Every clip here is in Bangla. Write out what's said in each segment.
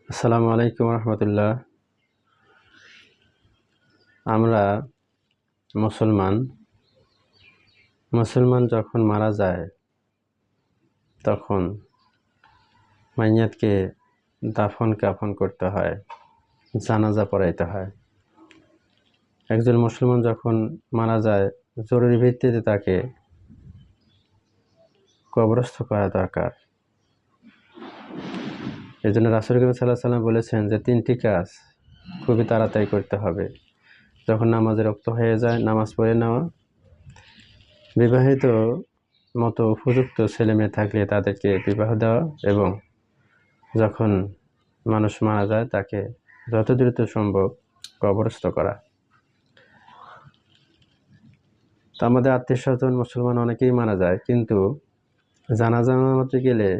আসসালামু আলাইকুম রহমতুল্লাহ। আমরা মুসলমান যখন মারা যায় তখন মাইয়াতকে দাফন কাফন করতে হয়, জানাজা পড়াইতে হয়। একজন মুসলমান যখন মারা যায় জরুরি ভিত্তিতে তাকে কবরস্থ করা দরকার। এই জন্য রাসূল করিম সাল্লাল্লাহু আলাইহি সাল্লাম বলেছেন যে 3টি কাজ খুবই তাড়াতাড়ি করতে হবে। যখন নামাজের ওয়াক্ত হয়ে যায় নামাজ পড়ে নেওয়া, বিবাহিত মতো উপযুক্ত ছেলেমেয়ে থাকলে তাদেরকে বিবাহ দেওয়া, এবং যখন মানুষ মারা যায় তাকে যত দ্রুত সম্ভব কবরস্থ করা। তো আমাদের আত্মীয় স্বজন মুসলমান অনেকেই মারা যায়, কিন্তু জানাজা নামাতে গেলে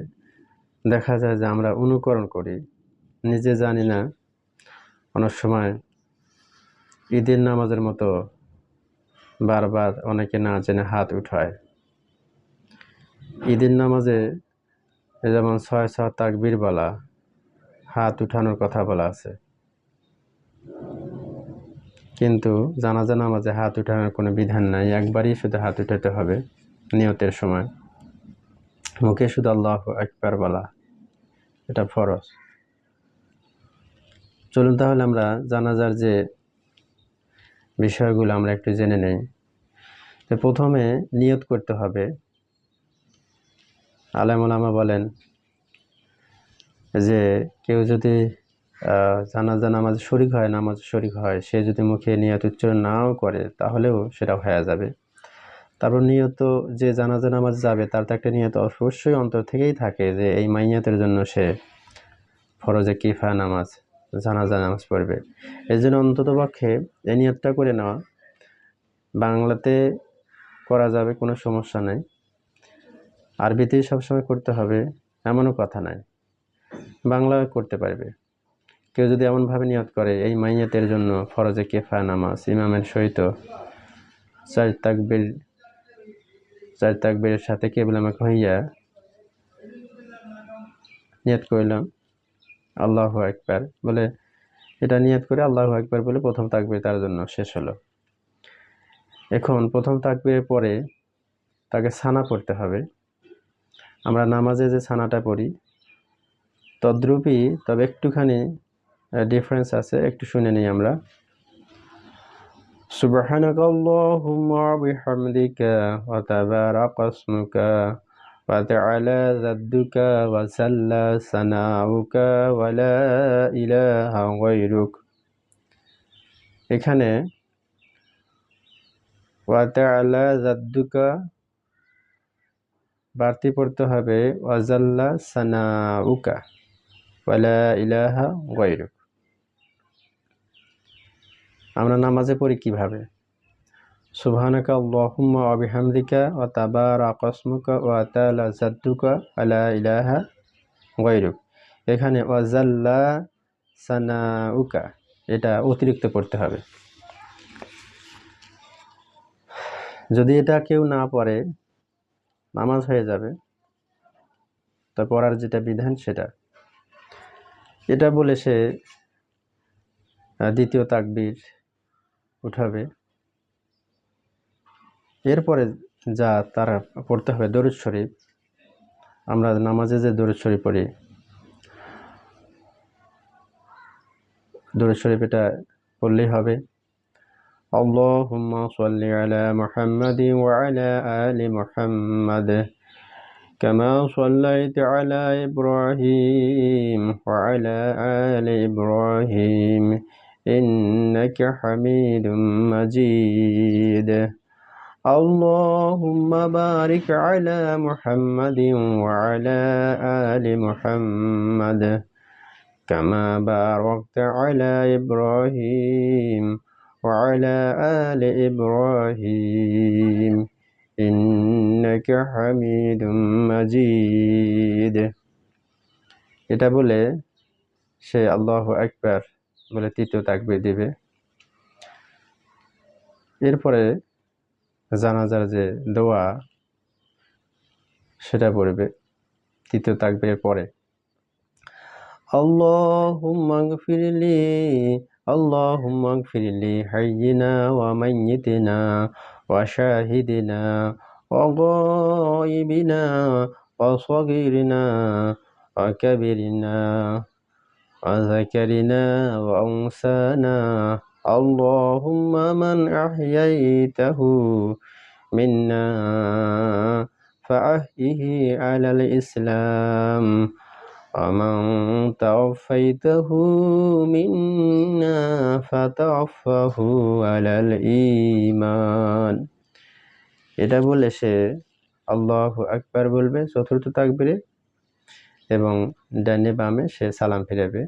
দেখা যায় যে আমরা অনুকরণ করি, নিজে জানি না। অনেক সময় ঈদের নামাজের মতো বারবার অনেকে না জেনে হাত উঠায়। ঈদের নামাজে যেমন 6 তাকবীর বলা, হাত উঠানোর কথা বলা আছে, কিন্তু জানাজা নামাজে হাত উঠানোর কোনো বিধান নাই। একবারই শুধু হাত উঠাতে হবে নিয়তের সময়, মুখে শুধু আল্লাহু আকবার বলা, এটা ফরজ। চলুন তাহলে আমরা জানাজার যে বিষয়গুলো আমরা একটু জেনে নেই। তো প্রথমে নিয়ত করতে হবে। আলেম ওলামা বলেন যে কেউ যদি জানাজা নামাজ শরীক হয়, সে যদি মুখে নিয়ত উচ্চারণ নাও করে তাহলেও সেটা হয়ে যাবে। তারপর নিয়ত, যে জানাজা নামাজ যাবে তার তো একটা নিয়ত অবশ্যই অন্তর থেকেই থাকে যে এই মাইয়াতের জন্য সে ফরজে কিফায়া নামাজ, জানাজা নামাজ পড়বে। এই জন্য অন্ততপক্ষে এই নিয়তটা করে নেওয়া। বাংলাতে করা যাবে, কোনো সমস্যা নেই। আরবিতেই সবসময় করতে হবে এমনও কথা নাই, বাংলা করতে পারবে। কেউ যদি এমনভাবে নিয়ত করে এই মাইয়াতের জন্য ফরজে কিফায়া নামাজ ইমামের সহিত চার তাকবীরের সাথে কিবলামুখী হইয়া নিয়ত করলাম আল্লাহু আকবার বলে, এটা নিয়ত করে আল্লাহু আকবার বলে প্রথম তাকবীর তার জন্য শেষ হলো। এখন প্রথম তাকবীরের পরে তাকে সানা পড়তে হবে। আমরা নামাজে যে সানাটা পড়ি তদ্রূপই, তবে একটুখানি ডিফারেন্স আছে, একটু শুনে নিই আমরা। সুবহানাকাল্লাহুম্মা ওয়া বিহামদিকা ওয়া তাবারাকা ইসমুকা ওয়া তাআলা জাদ্দুকা ওয়া সাল্লা সানাউকা ওয়া লা ইলাহা গায়রুক। এখানে ওয়া তাআলা জাদ্দুকা বাড়তি পড়তে হবে ওয়া জাল্লা সানাউকা ওয়া লা ইলাহা গায়রুক। আমরা নামাজে পড়ি কিভাবে? সুবহানাকা আল্লাহুম্মা ওয়া বিহামদিকা ওয়া তাবারাকা ইসমুকা ওয়া তাআলা জাদ্দুকা ওয়া লা ইলাহা গায়রুক। এখানে ওয়া জাল্লা সানাউকা, এটা অতিরিক্ত পড়তে হবে। যদি এটা কেউ না পড়ে নামাজ হয়ে যাবে, তা পড়ার যেটা বিধান সেটা, এটা বলে সে দ্বিতীয় তাকবীর উঠাবে। এরপরে যা তারা পড়তে হবে দরুদ শরীফ। আমরা নামাজে যে দরুদ শরীফ পড়ি, দরুদ শরীফ এটা পড়লেই হবে। আল্লাহুম্মা সাল্লি আলা মুহাম্মাদিন ওয়া আলা আলি মুহাম্মাদ কামা সাল্লাইতা আলা ইব্রাহিম ওয়া আলা আলি ইব্রাহিম ইন্নাকা হামিদুম মাজিদ। আল্লাহুম্মা বারিক আলা মুহাম্মাদিন ওয়া আলা আলি মুহাম্মাদ কামা বারাকতা আলা ইব্রাহিম ওয়া আলা আলি ইব্রাহিম ইন্নাকা হামিদুম মাজিদ। এটা বলে সে আল্লাহু আকবার বলে তৃতীয় তাকবীর দিবে। এরপরে জানাজার যে দোয়া সেটা পড়বে তৃতীয় তাকবীরের পরে। اللهم اغفر لي حينا وميتنا وشاهدنا وغائبنا وصغيرنا وكبرنا وذكرنا وأنثانا. اللهم من أحييته منا فأحيه على الإسلام ومن توفيته منا فتوفه على الإيمان। এটা বলে সে আল্লাহু আকবার বলবে চতুর্থ তাকবীরে এবং ডানে বামে সে সালাম ফিরাবে।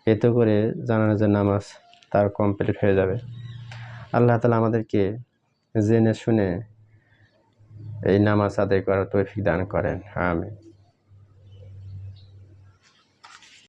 এতে করে জানাজার নামাজ তার কমপ্লিট হয়ে যাবে। আল্লাহ তাআলা আমাদেরকে জেনে শুনে এই নামাজ আদায় করার তৌফিক দান করেন। আমিন।